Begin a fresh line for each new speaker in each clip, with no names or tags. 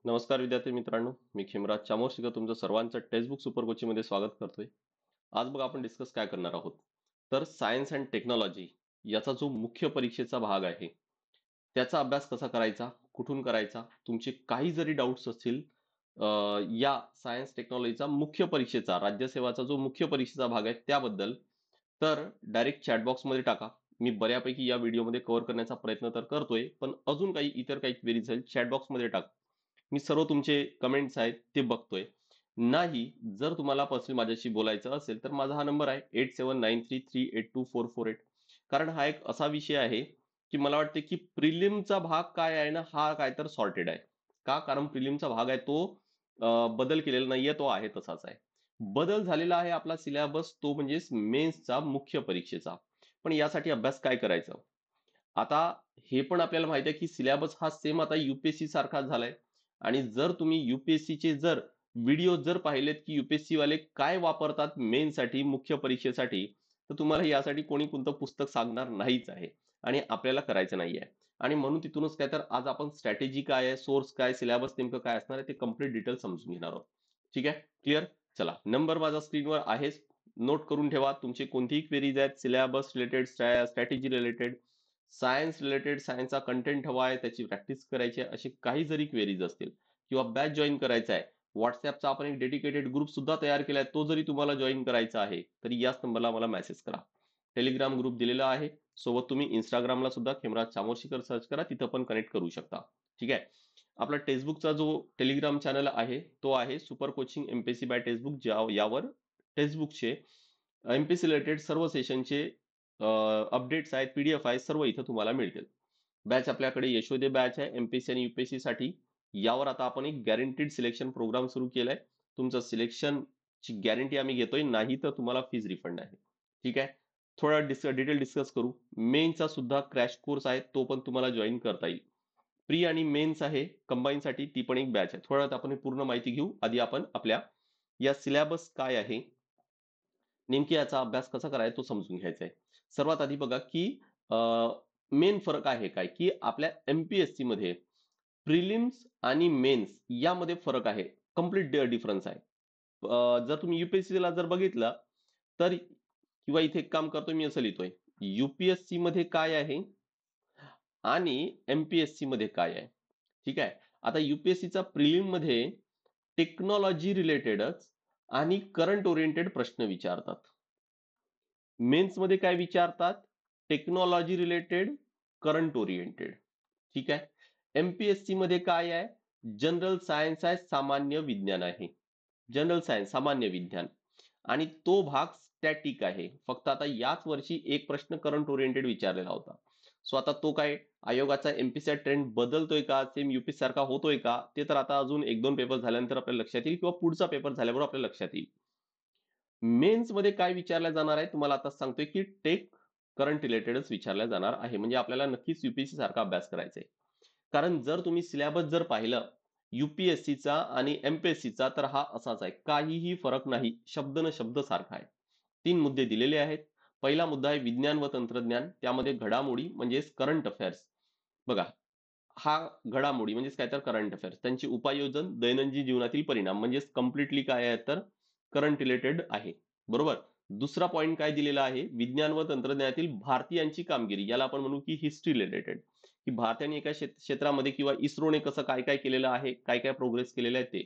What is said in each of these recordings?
नमस्कार विद्यार्थी मित्रांनो, मी खिमराज चामोर्शीकर तुमचं सर्वांचं टेक्स्टबुक सुपर कोचिंग मध्ये स्वागत करतोय. आज बघा आपण डिस्कस काय करणार आहोत. तर सायन्स अँड टेक्नॉलॉजी याचा जो मुख्य परीक्षेचा भाग आहे त्याचा अभ्यास कसा करायचा, कुठून करायचा, तुमचे काही जरी डाऊट्स असतील या सायन्स टेक्नॉलॉजीचा मुख्य परीक्षेचा राज्यसेवाचा जो मुख्य परीक्षेचा भाग आहे त्याबद्दल, तर डायरेक्ट चॅट बॉक्स मध्ये टाका. मी बऱ्यापैकी या व्हिडिओमध्ये कव्हर करण्याचा प्रयत्न तर करतोय, पण अजून काही इतर काही क्वेरीज आहेत चॅट बॉक्स मध्ये टाका. मी सर्व तुमचे कमेंट्स आहेत ते बघतोय. नाही, जर तुम्हाला पर्सनली माझ्याशी बोलायचं असेल तर माझा हा नंबर आहे 8793382448. कारण हा एक असा विषय आहे की मला वाटते की प्रिलिमचा भाग काय आहे ना, हा काय तर सॉर्टेड आहे. का? कारण प्रिलिमचा भाग आहे तो बदल केलेला नाहीये, तो आहे तसाच आहे. बदल झालेला आहे आपला सिलेबस, तो म्हणजे मेन्सचा मुख्य परीक्षेचा. पण यासाठी अभ्यास काय करायचं? आता हे पण आपल्याला माहिती आहे की सिलेबस हा सेम आता युपीएससी सारखा झालाय. आणि जर तुम्ही UPSC चे जर व्हिडिओ जर पाहिलेत की UPSC वाले काय वापरतात मेन साठी, मुख्य परीक्षेसाठी, तर तुम्हाला यासाठी कोणी कोणतं पुस्तक सांगणार नाहीच आहे. आणि आपल्याला करायचं नाहीये. आणि म्हणून तिथूनच काय तर आज आपण स्ट्रॅटेजी काय आहे, सोर्स काय, सिलेबस नेमकं काय असणार आहे ते कम्प्लीट डिटेल समजून घेणार आहोत. ठीक आहे, क्लिअर? चला, नंबर माझा स्क्रीनवर आहेच. नोट करून ठेवा. तुमची कोणतीही क्वेरीज आहेत syllabus related, strategy related, science related, सायन्सचा कंटेंट हवा आहे, त्याची प्रॅक्टिस करायची आहे, अशी काही जरी क्वेरीज असतील किंवा बॅच जॉईन करायचा आहे, व्हॉट्सअपचा आपण एक डेडिकेटेड ग्रुप सुद्धा तयार केलाय, तो जरी तुम्हाला जॉईन करायचा आहे तरी याच नंबरला मला मेसेज करा. टेलिग्राम ग्रुप दिलेला आहे. सोबत तुम्ही इंस्टाग्रामला सुद्धा खिमराज चामोर्शीकर सर्च करा, तिथं पण कनेक्ट करू शकता. ठीक आहे. आपला टेक्स्टबुकचा जो टेलिग्राम चॅनल आहे तो आहे super coaching MPSC by textbook. यावर टेक्स्टबुकचे एमपीएससी रिलेटेड सर्व सेशनचे अपडेट्स आहेत, पीडीएफ आहेत, सर्व इथं तुम्हाला मिळतील. बॅच आपल्याकडे यशोदे बॅच आहे एमपीएससी आणि युपीएससी साठी. यावर आता आपण एक गॅरंटीड सिलेक्शन प्रोग्राम सुरू केलाय. तुमचं सिलेक्शन ची गॅरंटी आम्ही घेतोय, नाही तर तुम्हाला फीज रिफंड आहे. ठीक आहे. थोडा डिटेल डिस्कस करू. मेनचा सुद्धा क्रॅश कोर्स आहे, तो पण तुम्हाला जॉईन करता येईल. प्री आणि मेन्स आहे कंबाईन साठी, ती पण एक बॅच आहे. थोडा आपण पूर्ण माहिती घेऊ. आधी आपण आपल्या या सिलेबस काय आहे, नेमकी याचा अभ्यास कसा करायचा तो समजून घ्यायचा आहे. सर्वात आधी बघा की मेन फरक आहे काय, की आपल्या एमपीएससी मध्ये प्रिलिम्स आणि मेन्स यामध्ये फरक आहे. कम्प्लीट डिफरन्स आहे. जर तुम्ही युपीएससी ला जर बघितलं तर, किंवा इथे एक काम करतोय मी असं लिहितोय, युपीएससी मध्ये काय आहे आणि एमपीएससी मध्ये काय आहे. ठीक आहे. आता युपीएससीचा प्रिलिम मध्ये टेक्नॉलॉजी रिलेटेडच आणि करंट ओरिएंटेड प्रश्न विचारतात. मेन्स मध्ये काय विचारतात? Technology related, current oriented. ठीक आहे. एमपीएससी मध्ये काय आहे? जनरल सायन्स आहे, सामान्य विज्ञान आहे. जनरल सायन्स, सामान्य विज्ञान. आणि तो भाग स्टॅटिक आहे. फक्त आता याच वर्षी एक प्रश्न करंट ओरिएंटेड विचारलेला होता. सो आता तो काय आयोगाचा एमपीसी ट्रेंड बदलतोय का, सेम युपीएससी सारखा होतोय का, ते तर आता अजून एक दोन पेपर झाल्यानंतर आपल्याला लक्षात येईल, किंवा पुढचा पेपर झाल्यावर आपल्याला लक्षात येईल. मेन्स मध्ये काय विचारलं जाणार आहे तुम्हाला आता सांगतोय, की टेक करंट रिलेटेडच विचारल्या जाणार आहे. म्हणजे आपल्याला नक्कीच युपीएससी सारखा अभ्यास करायचा आहे. कारण जर तुम्ही सिलेबस जर पाहिलं युपीएससीचा आणि एमपीएससीचा, तर हा असाच आहे, काहीही फरक नाही, शब्द न शब्द सारखा आहे. 3 मुद्दे दिलेले आहेत. पहिला मुद्दा आहे विज्ञान व तंत्रज्ञान, त्यामध्ये घडामोडी म्हणजेच करंट अफेअर्स. बघा, हा घडामोडी म्हणजेच काय तर करंट अफेअर्स, त्यांची उपाययोजन, दैनंदिन जीवनातील परिणाम, म्हणजेच कम्प्लिटली काय आहे तर करंट रिलेटेड आहे. बरोबर. दुसरा पॉइंट काय दिलेला आहे, विज्ञान व तंत्रज्ञानातील भारतीयांची कामगिरी, याला आपण म्हणू की हिस्ट्री रिलेटेड, की भारताने एका क्षेत्रामध्ये किंवा इस्रोने कसं काय काय केलेलं आहे, काय काय प्रोग्रेस केलेलं आहे ते.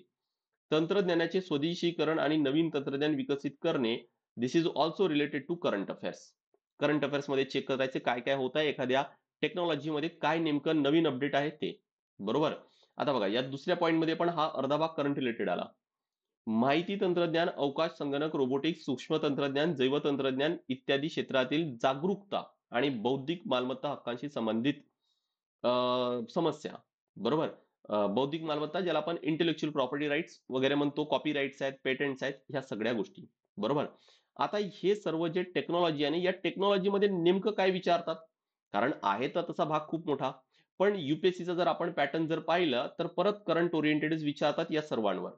तंत्रज्ञानाचे स्वदेशीकरण आणि नवीन तंत्रज्ञान विकसित करणे, this is also related to current affairs. Current affairs मध्ये चेक करायचे काय काय होत आहे, एखाद्या टेक्नॉलॉजी मध्ये काय नेमकं नवीन अपडेट आहे ते. बरोबर. आता बघा या दुसऱ्या पॉइंट मध्ये पण हा अर्धा भाग करंट रिलेटेड आला. माहिती तंत्रज्ञान, अवकाश, संगणक, रोबोटिक्स, सूक्ष्म तंत्रज्ञान, जैव तंत्रज्ञान इत्यादी क्षेत्रातील जागरूकता आणि बौद्धिक मालमत्ता हक्कांशी संबंधित समस्या. बरोबर. बौद्धिक मालमत्ता ज्याला आपण इंटेलेक्च्युअल प्रॉपर्टी राईट्स वगैरे म्हणतो, कॉपी राईट्स आहेत, पेटंट्स आहेत, ह्या सगळ्या गोष्टी. बरोबर. आता हे सर्व जे टेक्नॉलॉजी आहे, या टेक्नॉलॉजी मध्ये नेमकं काय विचारतात? कारण आहे तर तसा भाग खूप मोठा, पण युपीएससीचा जर आपण पॅटर्न जर पाहिलं तर परत करंट ओरिएंटेडच विचारतात या सर्वांवर.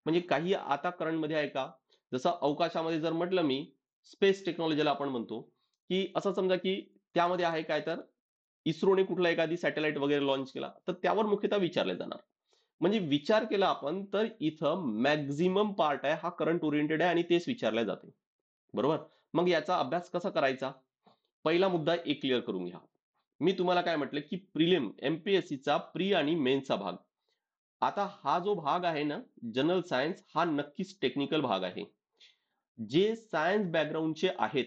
म्हणजे काही आता करंट मध्ये आहे का? जसं अवकाशामध्ये जर म्हटलं मी, स्पेस टेक्नॉलॉजीला आपण म्हणतो, की असं समजा की त्यामध्ये आहे काय तर इस्रोने कुठला एखादी सॅटेलाइट वगैरे लॉन्च केला, तर त्यावर मुख्यतः विचारले जाणार. म्हणजे विचार केला आपण तर इथं मॅक्झिमम पार्ट आहे हा करंट ओरिएंटेड आहे आणि तेच विचारले जाते. बरोबर? मग याचा अभ्यास कसा करायचा? पहिला मुद्दा एक क्लिअर करून घ्या. मी तुम्हाला काय म्हटलं, की प्रिलिम एमपीएससीचा प्री आणि मेन्सचा भाग. आता हा जो भाग आहे ना, जनरल सायन्स हा नक्कीच टेक्निकल भाग आहे. जे सायन्स बॅकग्राऊंडचे आहेत,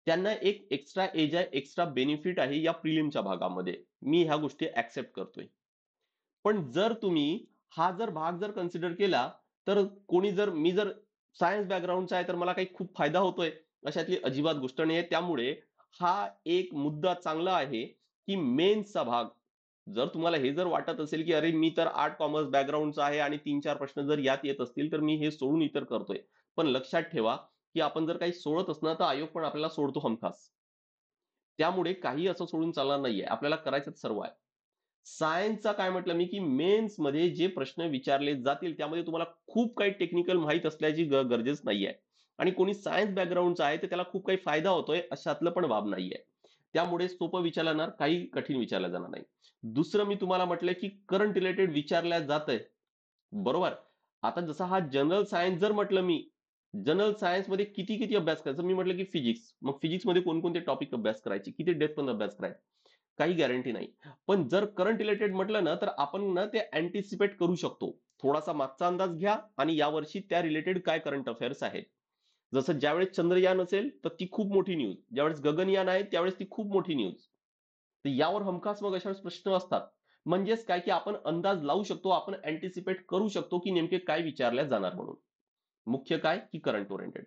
त्यांना एक एक्स्ट्रा एज आहे, एक्स्ट्रा बेनिफिट आहे या प्रिलिमच्या भागामध्ये. मी ह्या गोष्टी ऍक्सेप्ट करतोय. पण जर तुम्ही हा जर भाग जर कन्सिडर केला, तर कोणी जर मी जर सायन्स बॅकग्राऊंडचा आहे, तर मला काही खूप फायदा होतोय, अशातली अजिबात गोष्ट नाही आहे. त्यामुळे हा एक मुद्दा चांगला आहे, की मेन्सचा भाग जर तुम्हाला हे जर वाटत असेल, की अरे मी तर आर्ट कॉमर्स बॅकग्राऊंडचा आहे आणि 3-4 प्रश्न जर यात येत असतील, तर मी हे सोडून इतर करतोय. पण लक्षात ठेवा, की आपण जर काही सोडत असणार, तर आयोग पण आपल्याला सोडतो हमखास. त्यामुळे काही असं सोडून चालणार नाहीये. आपल्याला करायचं सर्व आहे. सायन्सचा काय म्हटलं मी, की मेन्समध्ये जे प्रश्न विचारले जातील, त्यामध्ये तुम्हाला खूप काही टेक्निकल माहीत असल्याची गरजेच नाहीये. आणि कोणी सायन्स बॅकग्राऊंडचा आहे, तर त्याला खूप काही फायदा होतोय, अशातलं पण बाब नाहीये. त्यामुळे सोपं विचारलं जाणार, काही कठीण विचारलं जाणार नाही. दुसरं मी तुम्हाला म्हटलं, की करंट रिलेटेड विचारल्या जातंय. बरोबर. आता जसा हा जनरल सायन्स जर म्हटलं मी, जनरल सायन्समध्ये किती अभ्यास करायचा? मी म्हटलं, की फिजिक्स. मग फिजिक्समध्ये कोणकोणते टॉपिक अभ्यास करायचे? किती डेप्थमध्ये अभ्यास करायचा? काही गॅरंटी नाही. पण जर करंट रिलेटेड म्हटलं ना, तर आपण ना ते अँटिसिपेट करू शकतो. थोडासा मागचा अंदाज घ्या आणि यावर्षी त्या रिलेटेड काय करंट अफेअर्स आहेत. जसं ज्यावेळेस चंद्रयान असेल, तर ती खूप मोठी न्यूज. ज्यावेळेस गगनयान आहे, त्यावेळेस ती खूप मोठी न्यूज. तर यावर हमखास मग अशा वेळेस प्रश्न असतात. म्हणजेच काय, की आपण अंदाज लावू शकतो, आपण अँटिसिपेट करू शकतो, की नेमके काय विचारल्या जाणार म्हणून. मुख्य काय, की करंट ओरिएंटेड.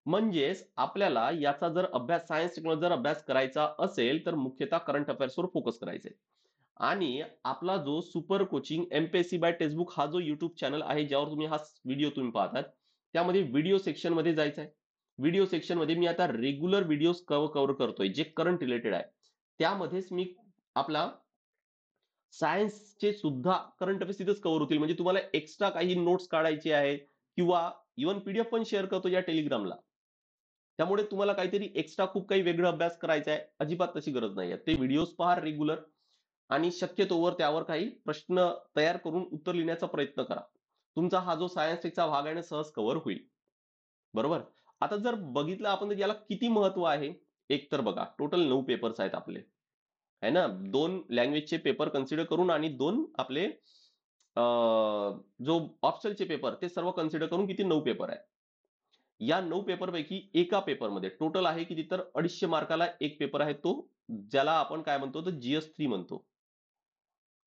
म्हणजेच आपल्याला याचा जर अभ्यास सायन्स टेक्नॉलॉजी जर अभ्यास करायचा असेल, तर मुख्यतः करंट अफेअर्सवर फोकस करायचा आहे. आणि आपला जो super coaching MPSC by textbook हा जो युट्यूब चॅनल आहे, ज्यावर तुम्ही हा व्हिडिओ तुम्ही पाहतात, त्यामध्ये व्हिडिओ सेक्शनमध्ये जायचं आहे. व्हिडिओ सेक्शनमध्ये मी आता रेग्युलर व्हिडिओज कव्हर करतोय, जे करंट रिलेटेड आहे. त्यामध्येच मी आपला सायन्सचे सुद्धा करंट अफेअर्स तिथेच कव्हर होतील. म्हणजे तुम्हाला एक्स्ट्रा काही नोट्स काढायचे आहे किंवा इव्हन पीडीएफ पण शेअर करतो या टेलिग्रामला. त्यामुळे तुम्हाला काहीतरी एक्स्ट्रा खूप काही वेगळा अभ्यास करायचा आहे, अजिबात तशी गरज नाहीये. ते व्हिडिओज पहा रेग्युलर आणि शक्यतोवर त्यावर काही प्रश्न तयार करून उत्तर लिहिण्याचा प्रयत्न करा. तुमचा हा जो सायन्स टेकचा भाग आहे ना, सहज कव्हर होईल. बरोबर? आता जर बघितलं आपण तर याला किती महत्व आहे? एक तर बघा, टोटल 9 पेपर्स आहेत आपले. आहे ना? 2 लँग्वेजचे पेपर कन्सिडर करून आणि 2 आपले जो ऑप्शनलचे पेपर ते सर्व कन्सिडर करून किती 9 पेपर आहेत. या 9 पेपरपैकी एका पेपरमध्ये टोटल आहे किती तर 250 मार्काला एक पेपर आहे तो, ज्याला आपण काय म्हणतो तर जीएस-3 म्हणतो.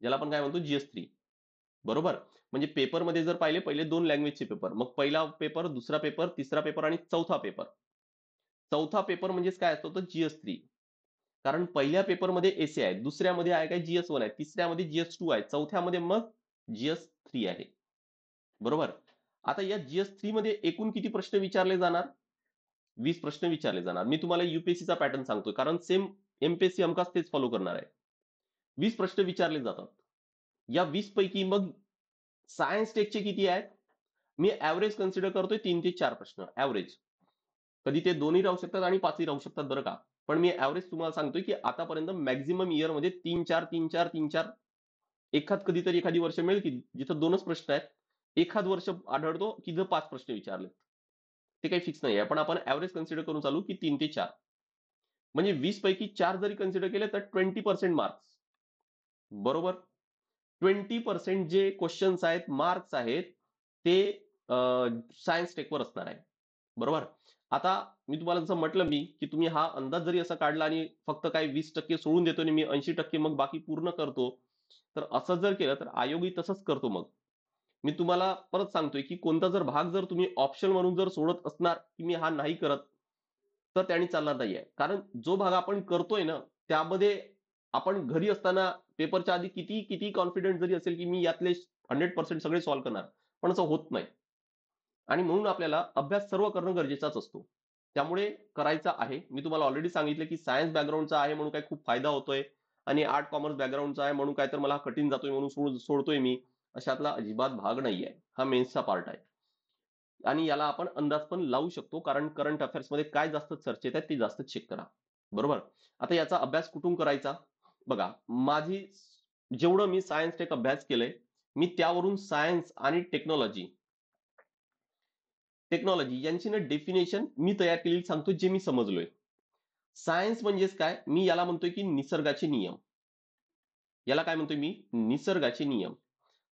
ज्याला आपण काय म्हणतो जीएस-3. बरोबर? म्हणजे पेपरमध्ये जर पाहिले पहिले 2 लँग्वेजचे पेपर. मग पहिला पेपर, दुसरा पेपर, तिसरा पेपर आणि चौथा पेपर. चौथा पेपर म्हणजेच काय असतो तर जीएस-3. कारण पहिल्या पेपरमध्ये एसे आहे, दुसऱ्यामध्ये आहे काय जीएस-1 आहे, तिसऱ्यामध्ये जीएस-2 आहे, चौथ्यामध्ये मग जीएस-3 आहे. बरोबर? आता या जीएस-3 मध्ये एकूण किती प्रश्न विचारले जाणार? 20 प्रश्न विचारले जाणार. मी तुम्हाला यूपीएससीचा पॅटर्न सांगतोय कारण सेम एमपीएससी हमखास तेच फॉलो करणार आहे. 20 प्रश्न विचारले जातात. या 20 पैकी मग सायन्स टेकचे किती आहेत? मी एव्हरेज कन्सिडर करतोय 3 ते 4 प्रश्न एव्हरेज. कधी ते 2ही राहू शकतात आणि 5ही राहू शकतात बरं का. पण मी एव्हरेज तुम्हाला सांगतोय, की आतापर्यंत मॅक्सिमम इयरमध्ये 3-4, 3-4, 3-4 एखाद कधीतरी एखादी वर्ष मिळेल, की जिथं 2च प्रश्न आहेत. एखाद वर्ष आढळतो, की जर 5 प्रश्न विचारलेत. ते काही फिक्स नाहीये. पण आपण एव्हरेज कन्सिडर करून चालू, की 3 ते 4. म्हणजे 20 पैकी 4 जरी कन्सिडर केले तर 20% मार्क्स. बरोबर? 20% जे क्वेश्चन्स आहेत, मार्क्स आहेत, ते सायन्स टेकवर असणार आहे. बरोबर? आता मी तुम्हाला जसं म्हटलं की तुम्ही हा अंदाज जरी असा काढला आणि फक्त काही 20% सोडून देतो आणि मी 80% मग बाकी पूर्ण करतो. तर असं जर केलं तर आयोगही तसंच करतो मग. मी तुम्हाला परत सांगतोय, की कोणता जर भाग जर तुम्ही ऑप्शन म्हणून जर सोडत असणार, की मी हा नाही करत, तर त्याने चालणार नाहीये. कारण जो भाग आपण करतोय ना, त्यामध्ये आपण घरी असताना पेपरच्या आधी किती कॉन्फिडंट जरी असेल, की मी यातले 100% सगळे सॉल्व्ह करणार. पण असं होत नाही. आणि म्हणून आपल्याला अभ्यास सर्व करणं गरजेचाच असतो. त्यामुळे करायचा आहे. मी तुम्हाला ऑलरेडी सांगितलं, की सायन्स बॅकग्राऊंडचा आहे म्हणून काही खूप फायदा होतोय आणि आर्ट कॉमर्स बॅकग्राऊंडचा आहे म्हणून काय तर मला कठीण जातोय म्हणून सोडतोय मी. अशातला अजिबात भाग नाहीये. हा मेन्सचा पार्ट आहे. आणि याला आपण अंदाज पण लावू शकतो कारण करंट अफेअर्समध्ये काय जास्त चर्चेत आहेत ते जास्त चेक करा. बरोबर? आता याचा अभ्यास कुठून करायचा? बघा, जेवढं मी सायन्स टेक अभ्यास केलंय, मी त्यावरून सायन्स आणि टेक्नॉलॉजी टेक्नॉलॉजी यांची ना डेफिनेशन मी तयार केलेली सांगतो, जे मी समजलोय. सायन्स म्हणजेच काय, मी याला म्हणतोय की निसर्गाचे नियम. याला काय म्हणतोय मी, निसर्गाचे नियम.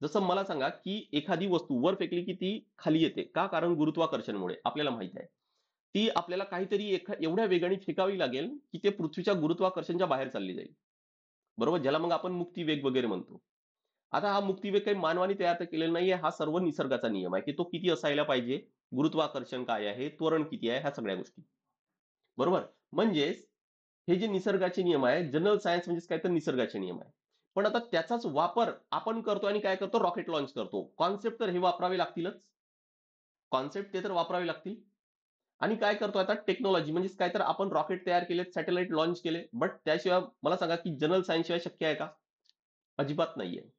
जसं मला सांगा की एखादी वस्तू वर फेकली की ती खाली येते का, कारण गुरुत्वाकर्षणमुळे आपल्याला माहित आहे. ती आपल्याला काहीतरी एवढ्या वेगाने फेकावी लागेल की ते पृथ्वीच्या गुरुत्वाकर्षणच्या बाहेर चालली जाईल. बरोबर, ज्याला मग आपण मुक्तिवेग वगैरे म्हणतो. आता हा मुक्तिवेग काही मानवाने तयार तर केलेला नाहीये, हा सर्व निसर्गाचा नियम आहे की तो किती असायला पाहिजे, गुरुत्वाकर्षण काय आहे, त्वरण किती आहे, ह्या सगळ्या गोष्टी. बरोबर. म्हणजेच हे जे निसर्गाचे नियम आहे, जनरल सायन्स म्हणजेच काय, तर निसर्गाचे नियम आहे. पण आता त्याचाच वापर आपण करतो आणि काय करतो, रॉकेट लॉन्च करतो. कॉन्सेप्ट तर हे वापरावे लागतीलच. कॉन्सेप्ट ते तर वापरावे लागतील. आणि काय करतो आता, टेक्नॉलॉजी म्हणजेच काय, तर आपण रॉकेट तयार केले, सॅटेलाइट लॉन्च केले. बट त्याशिवाय मला सांगा की जनरल सायन्स शिवाय शक्य आहे का? अजिबात नाहीये.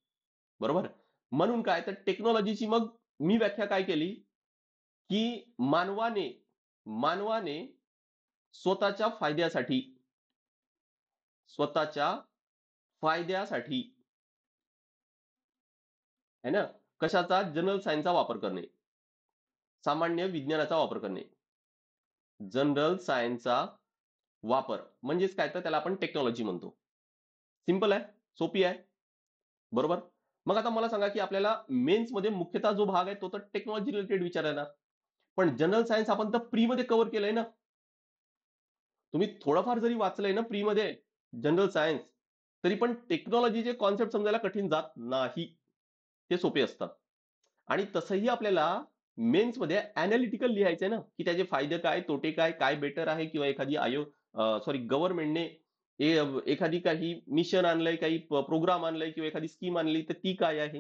बरोबर? म्हणून काय, तर टेक्नॉलॉजीची मग मी व्याख्या काय केली, की मानवाने मानवाने स्वतःच्या फायद्यासाठी स्वतःच्या फायद्यासाठी है ना, कशाचा, जनरल सायन्सचा वापर करणे, सामान्य विज्ञानाचा वापर करणे. जनरल सायन्सचा वापर म्हणजेच काय, तर त्याला आपण टेक्नॉलॉजी म्हणतो. सिंपल आहे, सोपी आहे. बरोबर. मग आता मला सांगा की आपल्याला मेन्स मध्ये मुख्यतः जो भाग आहे तो तर टेक्नॉलॉजी रिलेटेड विचारणार. पण जनरल सायन्स आपण तर प्री मध्ये कव्हर केलंय ना. तुम्ही थोडंफार जरी वाचलंय ना प्री मध्ये जनरल सायन्स, तरी पण टेक्नॉलॉजीचे कॉन्सेप्ट समजायला कठीण जात नाही. ते सोपे असतात. आणि तसंही आपल्याला मेन्समध्ये अॅनालिटिकल लिहायचंय ना, की त्याचे फायदे काय, तोटे काय, काय बेटर आहे, किंवा एखादी सॉरी गव्हर्नमेंटने एखादी काही मिशन आणलंय, काही प्रोग्राम आणलंय किंवा एखादी स्कीम आणली तर ती काय आहे.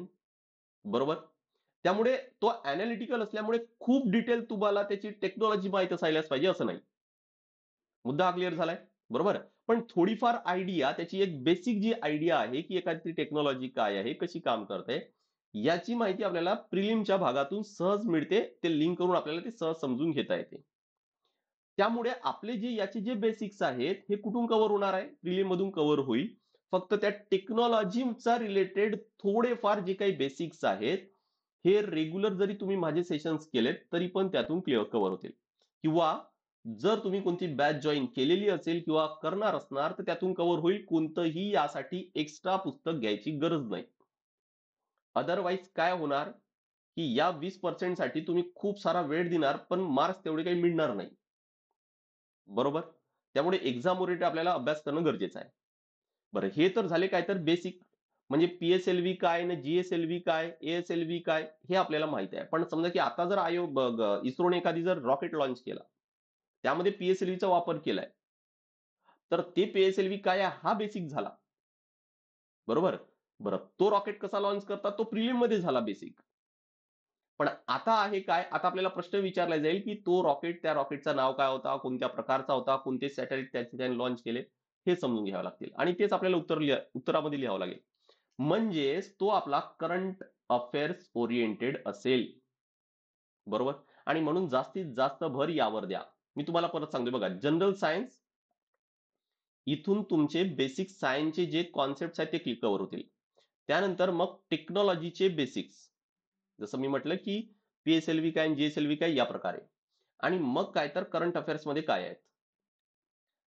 बरोबर. त्यामुळे तो अॅनालिटिकल असल्यामुळे खूप डिटेल तुम्हाला त्याची टेक्नॉलॉजी माहित असायलाच पाहिजे असं नाही. मुद्दा हा क्लिअर झालाय. बरोबर. पण थोडीफार आयडिया, त्याची एक बेसिक जी आयडिया आहे की एखादी टेक्नॉलॉजी काय आहे, कशी काम करते, याची माहिती आपल्याला प्रिलिमच्या भागातून सहज मिळते. ते लिंक करून आपल्याला ते सहज समजून घेता येते. त्यामुळे आपले जे याचे जे बेसिक्स आहेत, हे कुठून कव्हर होणार आहे, प्रिलिम मधून कव्हर होईल. फक्त त्या टेक्नॉलॉजीचा रिलेटेड थोडेफार जे काही बेसिक्स आहेत, हे रेग्युलर जरी तुम्ही माझे सेशन्स केलेत तरी पण त्यातून क्लिअर कव्हर होतील. किंवा जर तुम्ही कोणती बॅच जॉईन केलेली असेल किंवा करणार असणार तर त्यातून कव्हर होईल. कोणतंही यासाठी एक्स्ट्रा पुस्तक घ्यायची गरज नाही. अदरवाईज काय होणार, की या 20% साठी तुम्ही खूप सारा वेळ देणार पण मार्क्स तेवढे काही मिळणार नाही. बरोबर. त्यामुळे एक्झाम ओरिएंटेड आपल्याला अभ्यास करणं गरजेचं आहे. बरं, हे तर झाले काय, तर बेसिक. म्हणजे पीएसएलव्ही काय आणि जीएसएलव्ही काय, एएसएलव्ही काय, हे आपल्याला माहिती आहे. पण समजा की आता जर इस्रोने एखादी जर रॉकेट लॉन्च केला, त्यामध्ये पीएसएलव्हीचा वापर केलाय, तर ते पीएसएलव्ही काय आहे हा बेसिक झाला. बरोबर. बरं, तो रॉकेट कसा लॉन्च करतात तो प्रिलिम मध्ये झाला बेसिक. पण आता आहे काय, आता आपल्याला प्रश्न विचारला जाईल की तो रॉकेट, त्या रॉकेटचं नाव काय होता, कोणत्या प्रकारचा होता, कोणते सॅटेलाइट त्याने लॉन्च केले, हे समजून घ्यावं लागतील. आणि तेच आपल्याला उत्तरामध्ये लिहावं लागेल. म्हणजेच तो आपला करंट अफेअर्स ओरिएंटेड असेल. बरोबर. आणि म्हणून जास्तीत जास्त भर यावर द्या. मी तुम्हाला परत सांगतोय बघा, जनरल सायन्स इथून तुमचे बेसिक सायन्सचे जे कॉन्सेप्ट आहेत ते कव्हर होतील. त्यानंतर मग टेक्नॉलॉजीचे बेसिक्स, जसं मी म्हटलं की पीएसएलव्ही काय आणि जीएसएलव्ही काय, या प्रकारे. आणि मग काय, तर करंट अफेअर्स मध्ये काय आहेत.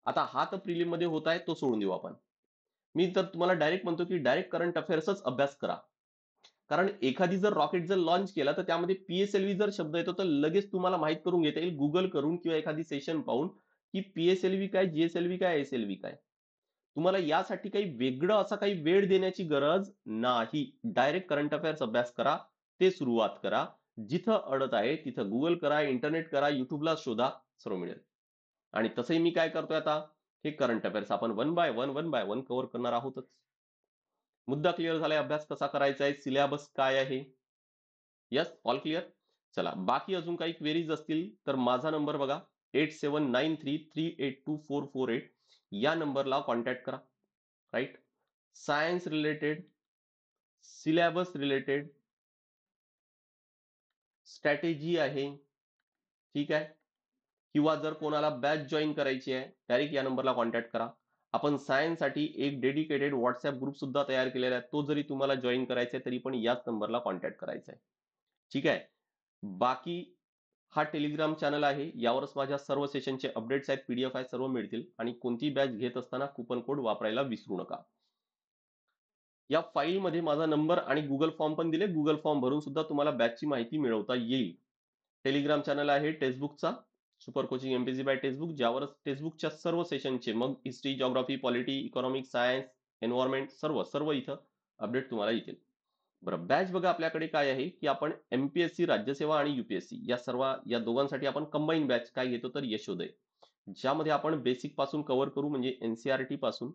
आता हा तर प्रिलिम मध्ये होत आहे, तो सोडून देऊ आपण. मी तर तुम्हाला डायरेक्ट म्हणतो की डायरेक्ट करंट अफेअर्सच अभ्यास करा. कारण एखादी जर रॉकेट जर लॉन्च केला तर त्यामध्ये पीएसएलव्ही जर शब्द येतो तर लगेच तुम्हाला माहित करून घेता येईल गुगल करून किंवा एखादी सेशन पाहून, की पीएसएलव्ही काय, जीएसएलव्ही काय, एसएलव्ही काय. तुम्हाला यासाठी काही वेगळं असा काही वेळ देण्याची गरज नाही. डायरेक्ट करंट अफेअर्स अभ्यास करा. ते सुरुवात करा. जिथं अडत आहे तिथं गुगल करा, इंटरनेट करा, युट्यूबला शोधा, सर्व मिळेल. आणि तसंही मी काय करतोय आता, हे करंट अफेअर्स आपण वन बाय वन कव्हर करणार आहोतच. मुद्दा क्लिअर झालाय, अभ्यास कसा करायचा आहे, सिलेबस काय आहे. Yes, all clear. चला, बाकी अजून काही क्वेरीज असतील तर माझा नंबर बघा, 8793382448, या नंबरला कॉन्टॅक्ट करा. Right. Science related, syllabus related, strategy आहे. ठीक आहे. किंवा जर कोणाला बॅच जॉईन करायची आहे, डायरेक्ट या नंबरला कॉन्टॅक्ट करा. आपण सायन्ससाठी एक डेडिकेटेड व्हॉट्सअप ग्रुप सुद्धा तयार केलेला आहे. तो जरी तुम्हाला जॉइन करायचा आहे तरी पण याच नंबरला कॉन्टॅक्ट करायचा आहे. ठीक आहे. बाकी हा टेलिग्राम चॅनल आहे. यावरच माझ्या सर्व सेशनचे अपडेट्स आहेत, पीडीएफ आहेत, सर्व मिळतील आणि कोणतीही बॅच घेत असताना कुपन कोड वापरायला विसरू नका. या फाईलमध्ये माझा नंबर आणि गुगल फॉर्म पण दिले. गुगल फॉर्म भरून सुद्धा तुम्हाला बॅचची माहिती मिळवता येईल. टेलिग्राम चॅनल आहे टेक्स्टबुकचा, super coaching MPC by textbook, ज्यावर टेक्स्टबुकच्या सर्व सेशनचे मग history, geography, polity, economics, science, environment सर्व सर्व इथं अपडेट तुम्हाला येतील. बरं, बॅच बघा आपल्याकडे काय आहे, की आपण एमपीएससी राज्यसेवा आणि युपीएससी या दोघांसाठी आपण कंबाईन बॅच काय घेतो तर यशोदय, ज्यामध्ये आपण बेसिक पासून कव्हर करू म्हणजे एनसीईआरटी पासून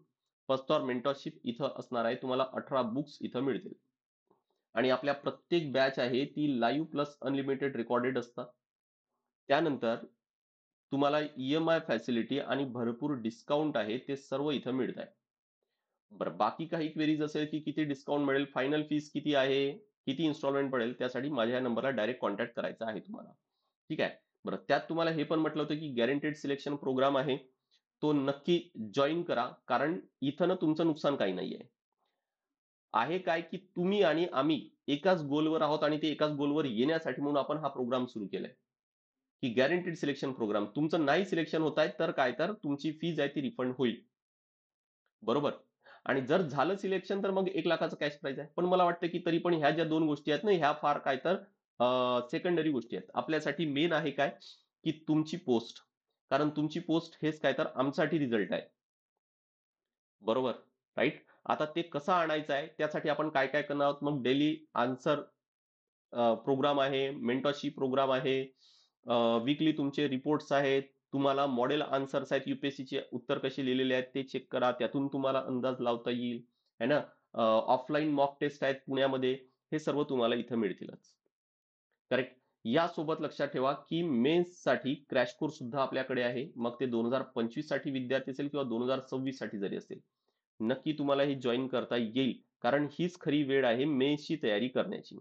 फर्स्ट ऑर मेंटॉरशिप इथं असणार आहे. तुम्हाला 18 बुक्स इथं मिळतील आणि आपल्या प्रत्येक बॅच आहे ती लाईव्ह प्लस अनलिमिटेड रेकॉर्डेड असतात. त्यानंतर तुम्हाला ईएमआय फॅसिलिटी आणि भरपूर डिस्काउंट आहे ते सर्व इथं मिळत आहे. बरं, बाकी काही क्वेरीज असेल की किती डिस्काउंट मिळेल, फायनल फीस किती आहे, किती इन्स्टॉलमेंट पडेल, त्यासाठी माझ्या या नंबरला डायरेक्ट कॉन्टॅक्ट करायचा आहे तुम्हाला. ठीक आहे. बरं, त्यात तुम्हाला हे पण म्हटलं होतं की गॅरंटेड सिलेक्शन प्रोग्राम आहे, तो नक्की जॉईन करा, कारण इथं ना तुमचं नुकसान काही नाहीये. आहे काय की तुम्ही आणि आम्ही एकाच गोलवर आहोत आणि ते एकाच गोलवर येण्यासाठी म्हणून आपण हा प्रोग्राम सुरू केलाय, की गॅरंटेड सिलेक्शन प्रोग्राम. तुमचं नाही सिलेक्शन होत आहे तर काय, तर तुमची फीज आहे ती रिफंड होईल. बरोबर. आणि जर झालं सिलेक्शन तर मग 1,00,000चं कॅश प्राइज आहे. पण मला वाटतं की तरी पण ह्या ज्या 2 गोष्टी आहेत ना, ह्या फार काय तर सेकंडरी गोष्टी आहेत. आपल्यासाठी मेन आहे काय, की तुमची पोस्ट. कारण तुमची पोस्ट हेच काय तर आमच्यासाठी रिझल्ट आहे. बरोबर, राइट? आता ते कसं आणायचं आहे, त्यासाठी आपण काय-काय करणार आहोत, मग डेली आन्सर प्रोग्राम आहे, मेंटरशिप प्रोग्राम आहे, वीकली तुमचे रिपोर्ट्स आहेत. तुम्हाला मॉडेल आन्सर्स आहेत, यूपीएससीचे उत्तर कसे लिहिलेले आहेत ते चेक करा. त्यातून तुम्हाला अंदाज लावता येईल, है ना? ऑफलाईन मॉक टेस्ट आहेत पुण्यामध्ये. हे सर्व तुम्हाला इथं मिळतीलच. करेक्ट. यासोबत लक्षात ठेवा, की मेन्ससाठी क्रॅश कोर्स सुद्धा आपल्याकडे आहे. मग ते 2025 साठी विद्यार्थी असेल किंवा 2026 साठी जरी असेल. नक्की तुम्हाला हे जॉइन करता येईल. कारण हीच खरी वेळ आहे मेन्सची तयारी करण्याची.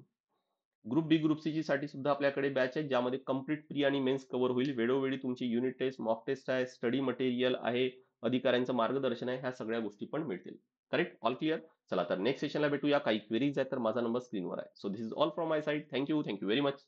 ग्रुप बी, ग्रुप सी साठी सुद्धा आपल्याकडे बॅच आहे, ज्यामध्ये कंप्लीट प्री आणि मेन्स कव्हर होईल. वेळोवेळी तुमची युनिट टेस्ट, मॉक टेस्ट आहे, स्टडी मटेरियल आहे, अधिकाऱ्यांचं मार्गदर्शन आहे. ह्या सगळ्या गोष्टी पण मिळतील. करेक्ट? All clear? चला तर नेक्स्ट सेशनला भेटूया. काही क्वेरीज आहेत तर माझा नंबर स्क्रीनवर आहे. So this is all from my side. Thank you very much.